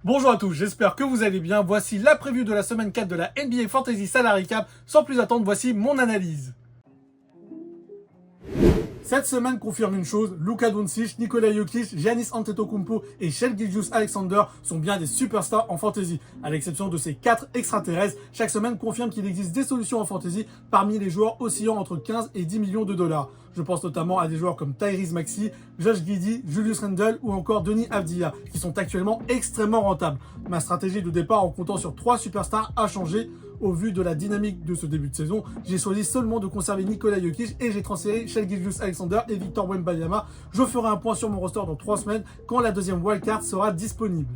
Bonjour à tous, j'espère que vous allez bien. Voici la preview de la semaine 4 de la NBA Fantasy Salary Cap. Sans plus attendre, voici mon analyse. Cette semaine confirme une chose, Luka Doncic, Nikola Jokic, Giannis Antetokounmpo et Shai Gilgeous-Alexander sont bien des superstars en fantasy. À l'exception de ces 4 extraterrestres, chaque semaine confirme qu'il existe des solutions en fantasy parmi les joueurs oscillant entre 15 et 10 millions de dollars. Je pense notamment à des joueurs comme Tyrese Maxey, Josh Giddey, Julius Randle ou encore Deni Avdija, qui sont actuellement extrêmement rentables. Ma stratégie de départ en comptant sur 3 superstars a changé. Au vu de la dynamique de ce début de saison, j'ai choisi seulement de conserver Nikola Jokic et j'ai transféré Shai Gilgeous-Alexander et Victor Wembanyama. Je ferai un point sur mon roster dans 3 semaines quand la deuxième wildcard sera disponible.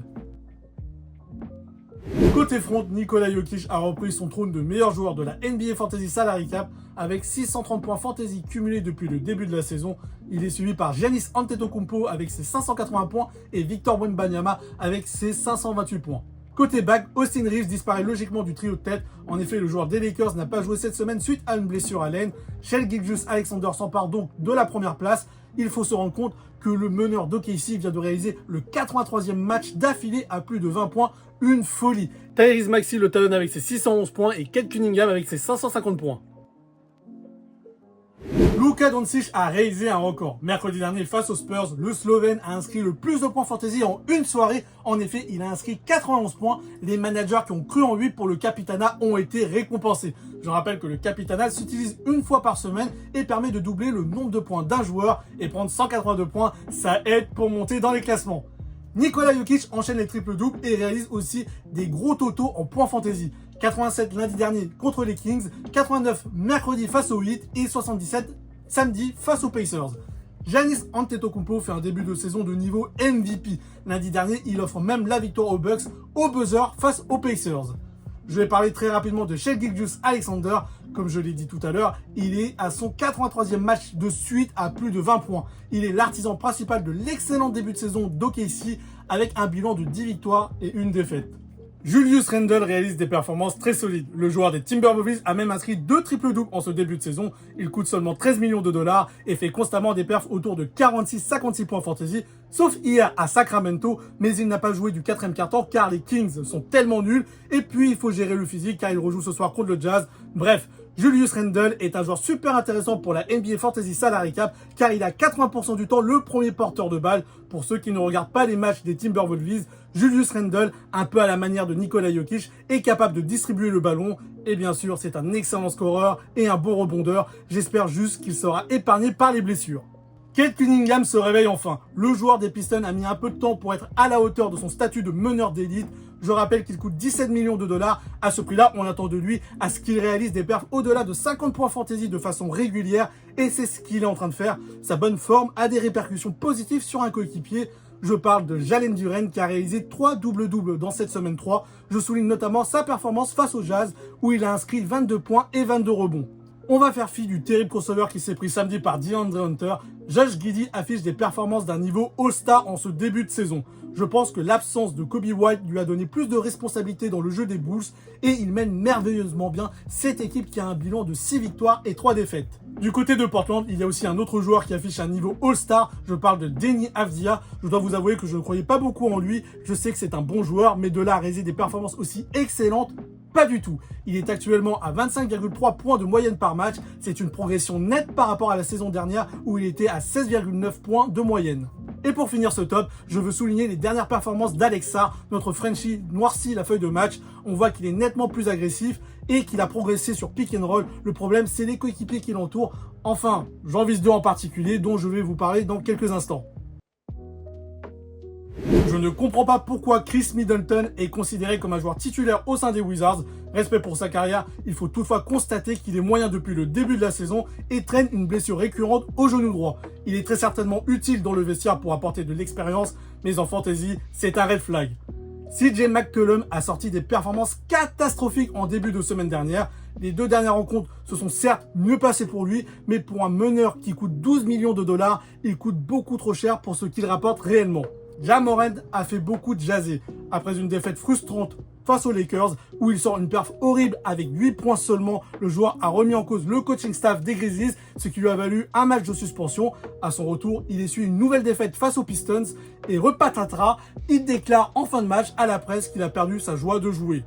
Côté front, Nikola Jokic a repris son trône de meilleur joueur de la NBA Fantasy Salary Cap avec 630 points fantasy cumulés depuis le début de la saison. Il est suivi par Giannis Antetokounmpo avec ses 580 points et Victor Wembanyama avec ses 528 points. Côté bague, Austin Reeves disparaît logiquement du trio de tête. En effet, le joueur des Lakers n'a pas joué cette semaine suite à une blessure à l'aine. Shai Gilgeous-Alexander s'empare donc de la première place. Il faut se rendre compte que le meneur d'OKC vient de réaliser le 83e match d'affilée à plus de 20 points. Une folie. Tyrese Maxey le talonne avec ses 611 points et Cade Cunningham avec ses 550 points. Luka Doncic a réalisé un record. Mercredi dernier, face aux Spurs, le Slovène a inscrit le plus de points fantasy en une soirée. En effet, il a inscrit 91 points. Les managers qui ont cru en lui pour le Capitana ont été récompensés. Je rappelle que le Capitana s'utilise une fois par semaine et permet de doubler le nombre de points d'un joueur et prendre 182 points. Ça aide pour monter dans les classements. Nikola Jokic enchaîne les triples-doubles et réalise aussi des gros totaux en points fantasy. 87 lundi dernier contre les Kings, 89 mercredi face aux Heat et 77 samedi face aux Pacers. Giannis Antetokounmpo fait un début de saison de niveau MVP. Lundi dernier, il offre même la victoire aux Bucks au buzzer face aux Pacers. Je vais parler très rapidement de Shai Gilgeous-Alexander. Comme je l'ai dit tout à l'heure, il est à son 83e match de suite à plus de 20 points. Il est l'artisan principal de l'excellent début de saison d'OKC avec un bilan de 10 victoires et une défaite. Julius Randle réalise des performances très solides. Le joueur des Timberwolves a même inscrit 2 triples-doubles en ce début de saison. Il coûte seulement 13 millions de dollars et fait constamment des perfs autour de 46-56 points fantasy, sauf hier à Sacramento, mais il n'a pas joué du 4e quart-temps car les Kings sont tellement nuls. Et puis il faut gérer le physique car il rejoue ce soir contre le Jazz. Bref, Julius Randle est un joueur super intéressant pour la NBA Fantasy Salary Cap car il a 80% du temps le premier porteur de balle. Pour ceux qui ne regardent pas les matchs des Timberwolves, Julius Randle, un peu à la manière de Nikola Jokic, est capable de distribuer le ballon. Et bien sûr, c'est un excellent scoreur et un bon rebondeur. J'espère juste qu'il sera épargné par les blessures. Cade Cunningham se réveille enfin. Le joueur des Pistons a mis un peu de temps pour être à la hauteur de son statut de meneur d'élite. Je rappelle qu'il coûte 17 millions de dollars. À ce prix-là, on attend de lui à ce qu'il réalise des perfs au-delà de 50 points fantasy de façon régulière. Et c'est ce qu'il est en train de faire. Sa bonne forme a des répercussions positives sur un coéquipier. Je parle de Jalen Duren qui a réalisé 3 double-doubles dans cette semaine 3. Je souligne notamment sa performance face au Jazz où il a inscrit 22 points et 22 rebonds. On va faire fi du terrible crossover qui s'est pris samedi par DeAndre Hunter. Josh Giddey affiche des performances d'un niveau All-Star en ce début de saison. Je pense que l'absence de Kobe White lui a donné plus de responsabilités dans le jeu des Bulls et il mène merveilleusement bien cette équipe qui a un bilan de 6 victoires et 3 défaites. Du côté de Portland, il y a aussi un autre joueur qui affiche un niveau All-Star. Je parle de Deni Avdija. Je dois vous avouer que je ne croyais pas beaucoup en lui. Je sais que c'est un bon joueur, mais de là à réaliser des performances aussi excellentes, pas du tout. Il est actuellement à 25,3 points de moyenne par match. C'est une progression nette par rapport à la saison dernière où il était à 16,9 points de moyenne. Et pour finir ce top, je veux souligner les dernières performances d'Alexa, notre Frenchie noircit la feuille de match. On voit qu'il est nettement plus agressif et qu'il a progressé sur pick and roll. Le problème, c'est les coéquipiers qui l'entourent. Enfin, j'en vise 2 en particulier dont je vais vous parler dans quelques instants. Je ne comprends pas pourquoi Chris Middleton est considéré comme un joueur titulaire au sein des Wizards. Respect pour sa carrière, il faut toutefois constater qu'il est moyen depuis le début de la saison et traîne une blessure récurrente au genou droit. Il est très certainement utile dans le vestiaire pour apporter de l'expérience, mais en fantasy, c'est un red flag. CJ McCollum a sorti des performances catastrophiques en début de semaine dernière. Les 2 dernières rencontres se sont certes mieux passées pour lui, mais pour un meneur qui coûte 12 millions de dollars, il coûte beaucoup trop cher pour ce qu'il rapporte réellement. Ja Morant a fait beaucoup de jaser. Après une défaite frustrante face aux Lakers, où il sort une perf horrible avec 8 points seulement. Le joueur a remis en cause le coaching staff des Grizzlies, ce qui lui a valu un match de suspension. À son retour, il essuie une nouvelle défaite face aux Pistons et repatatras, il déclare en fin de match à la presse qu'il a perdu sa joie de jouer.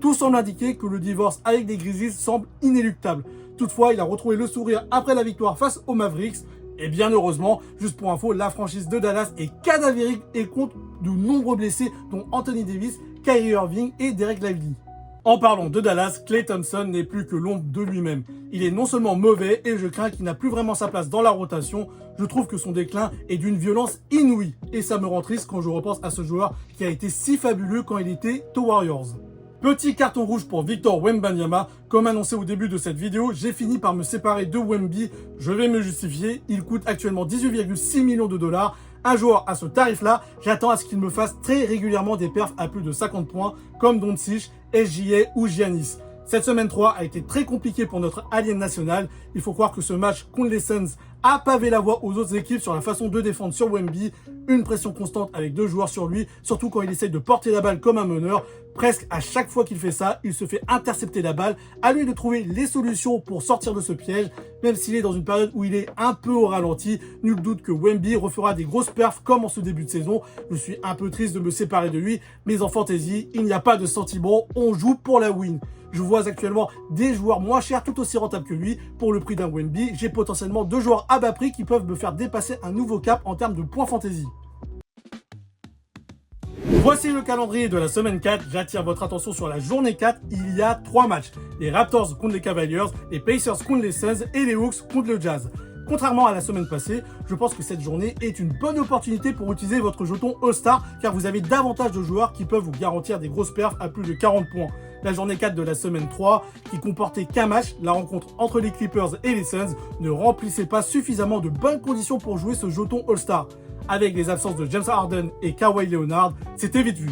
Tout semble indiquer que le divorce avec les Grizzlies semble inéluctable. Toutefois, il a retrouvé le sourire après la victoire face aux Mavericks. Et bien heureusement, juste pour info, la franchise de Dallas est cadavérique et compte de nombreux blessés, dont Anthony Davis, Kyrie Irving et Derek Lively. En parlant de Dallas, Klay Thompson n'est plus que l'ombre de lui-même. Il est non seulement mauvais et je crains qu'il n'a plus vraiment sa place dans la rotation, je trouve que son déclin est d'une violence inouïe. Et ça me rend triste quand je repense à ce joueur qui a été si fabuleux quand il était aux Warriors. Petit carton rouge pour Victor Wembanyama. Comme annoncé au début de cette vidéo, j'ai fini par me séparer de Wemby. Je vais me justifier, il coûte actuellement 18,6 millions de dollars. Un joueur à ce tarif-là, j'attends à ce qu'il me fasse très régulièrement des perfs à plus de 50 points, comme Doncic, SGA ou Giannis. Cette semaine 3 a été très compliquée pour notre alien national. Il faut croire que ce match contre les Suns a pavé la voie aux autres équipes sur la façon de défendre sur Wemby. Une pression constante avec 2 joueurs sur lui, surtout quand il essaye de porter la balle comme un meneur. Presque à chaque fois qu'il fait ça, il se fait intercepter la balle. À lui de trouver les solutions pour sortir de ce piège, même s'il est dans une période où il est un peu au ralenti. Nul doute que Wemby refera des grosses perfs comme en ce début de saison. Je suis un peu triste de me séparer de lui, mais en fantasy, il n'y a pas de sentiment, on joue pour la win. Je vois actuellement des joueurs moins chers tout aussi rentables que lui. Pour le prix d'un Wemby, j'ai potentiellement 2 joueurs à bas prix qui peuvent me faire dépasser un nouveau cap en termes de points fantasy. Voici le calendrier de la semaine 4. J'attire votre attention sur la journée 4. Il y a 3 matchs. Les Raptors contre les Cavaliers, les Pacers contre les Suns et les Hawks contre le Jazz. Contrairement à la semaine passée, je pense que cette journée est une bonne opportunité pour utiliser votre jeton All-Star car vous avez davantage de joueurs qui peuvent vous garantir des grosses perfs à plus de 40 points. La journée 4 de la semaine 3, qui comportait qu'un match, la rencontre entre les Clippers et les Suns, ne remplissait pas suffisamment de bonnes conditions pour jouer ce jeton All-Star. Avec les absences de James Harden et Kawhi Leonard, c'était vite vu.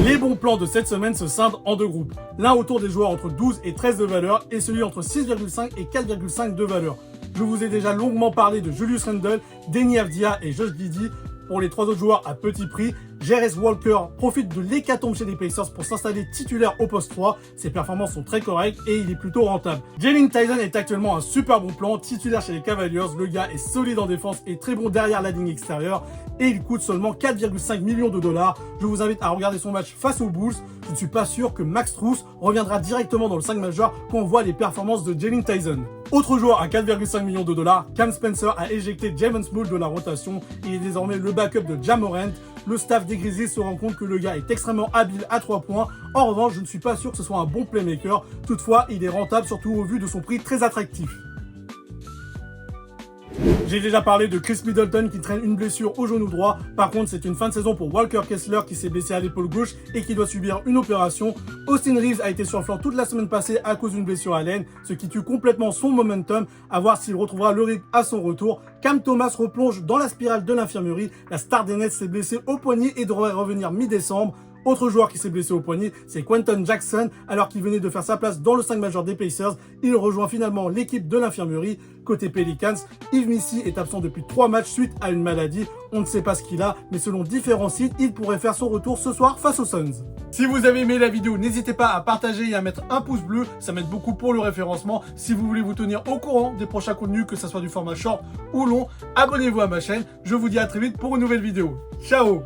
Les bons plans de cette semaine se scindent en 2 groupes. L'un autour des joueurs entre 12 et 13 de valeur et celui entre 6,5 et 4,5 de valeur. Je vous ai déjà longuement parlé de Julius Randle, Deni Avdija et Josh Giddey. Pour les 3 autres joueurs à petit prix, J.R.S. Walker profite de l'hécatombe chez les Pacers pour s'installer titulaire au poste 3. Ses performances sont très correctes et il est plutôt rentable. Jalen Tyson est actuellement un super bon plan, titulaire chez les Cavaliers. Le gars est solide en défense et très bon derrière la ligne extérieure et il coûte seulement 4,5 millions de dollars. Je vous invite à regarder son match face aux Bulls. Je ne suis pas sûr que Max Strus reviendra directement dans le 5 majeur quand on voit les performances de Jalen Tyson. Autre joueur à 4,5 millions de dollars, Cam Spencer a éjecté Javon Small de la rotation. Il est désormais le backup de Ja Morant. Le staff des Grizzlies se rend compte que le gars est extrêmement habile à 3 points. En revanche, je ne suis pas sûr que ce soit un bon playmaker. Toutefois, il est rentable surtout au vu de son prix très attractif. J'ai déjà parlé de Chris Middleton qui traîne une blessure au genou droit. Par contre, c'est une fin de saison pour Walker Kessler qui s'est blessé à l'épaule gauche et qui doit subir une opération. Austin Reeves a été sur le flanc toute la semaine passée à cause d'une blessure à l'aine, ce qui tue complètement son momentum. À voir s'il retrouvera le rythme à son retour. Cam Thomas replonge dans la spirale de l'infirmerie. La star des Nets s'est blessée au poignet et devrait revenir mi-décembre. Autre joueur qui s'est blessé au poignet, c'est Quentin Jackson. Alors qu'il venait de faire sa place dans le 5 majeur des Pacers, il rejoint finalement l'équipe de l'infirmerie. Côté Pelicans, Yves Missi est absent depuis 3 matchs suite à une maladie. On ne sait pas ce qu'il a, mais selon différents sites, il pourrait faire son retour ce soir face aux Suns. Si vous avez aimé la vidéo, n'hésitez pas à partager et à mettre un pouce bleu, ça m'aide beaucoup pour le référencement. Si vous voulez vous tenir au courant des prochains contenus, que ce soit du format short ou long, abonnez-vous à ma chaîne. Je vous dis à très vite pour une nouvelle vidéo. Ciao!